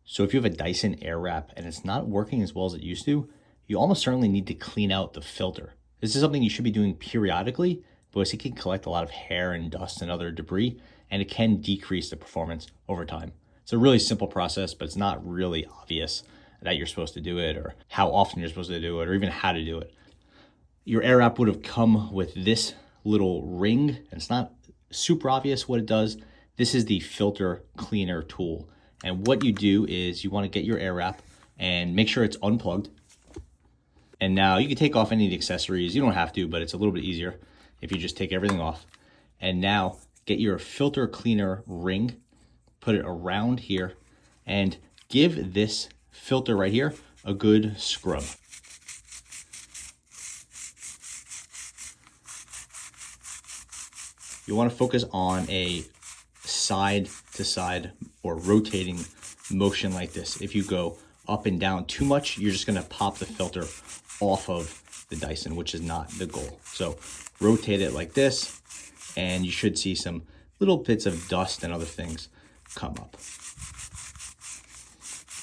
So if you have a Dyson Airwrap and it's not working as well as it used to, you almost certainly need to clean out the filter. This is something you should be doing periodically because it can collect a lot of hair and dust and other debris, and it can decrease the performance over time. It's a really simple process, but it's not really obvious that you're supposed to do it or how often you're supposed to do it or even how to do it. Your Airwrap would have come with this little ring, and it's not super obvious what it does. This is the filter cleaner tool. And what you do is you want to get your Airwrap and make sure it's unplugged. And now you can take off any of the accessories. You don't have to, but it's a little bit easier if you just take everything off. And now get your filter cleaner ring, put it around here, and give this filter right here a good scrub. You want to focus on a side to side or rotating motion like this. If you go up and down too much, you're just going to pop the filter off of the Dyson, which is not the goal. So rotate it like this, and you should see some little bits of dust and other things come up.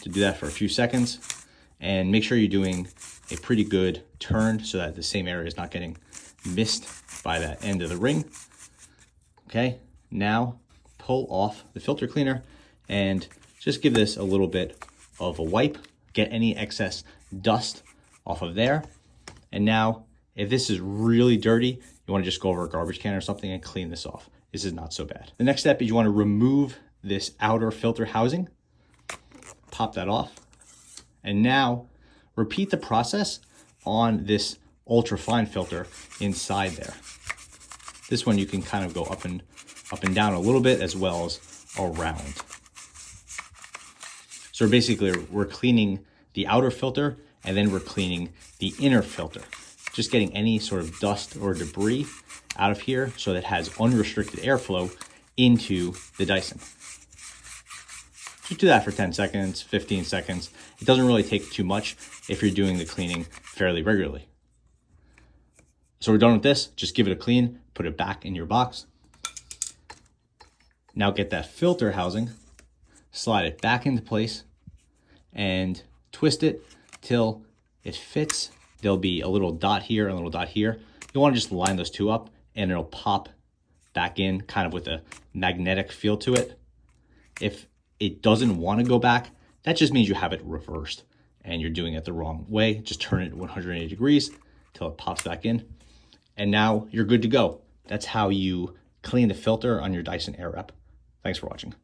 To do that for a few seconds, and make sure you're doing a pretty good turn so that the same area is not getting missed by that end of the ring. Okay, now pull off the filter cleaner and just give this a little bit of a wipe. Get any excess dust off of there. And now, if this is really dirty, you want to just go over a garbage can or something and clean this off. This is not so bad. The next step is you want to remove this outer filter housing. Pop that off. And now, repeat the process on this ultra fine filter inside there. This one you can kind of go up and down a little bit as well as around. So basically we're cleaning the outer filter and then we're cleaning the inner filter. Just getting any sort of dust or debris out of here so that it has unrestricted airflow into the Dyson. Just do that for 10 seconds, 15 seconds. It doesn't really take too much if you're doing the cleaning fairly regularly. So we're done with this. Just give it a clean, put it back in your box. Now get that filter housing, slide it back into place, and twist it till it fits. There'll be a little dot here and a little dot here. You want to just line those two up and it'll pop back in kind of with a magnetic feel to it. If it doesn't want to go back, that just means you have it reversed and you're doing it the wrong way. Just turn it 180 degrees till it pops back in. And now you're good to go. That's how you clean the filter on your Dyson Airwrap. Thanks for watching.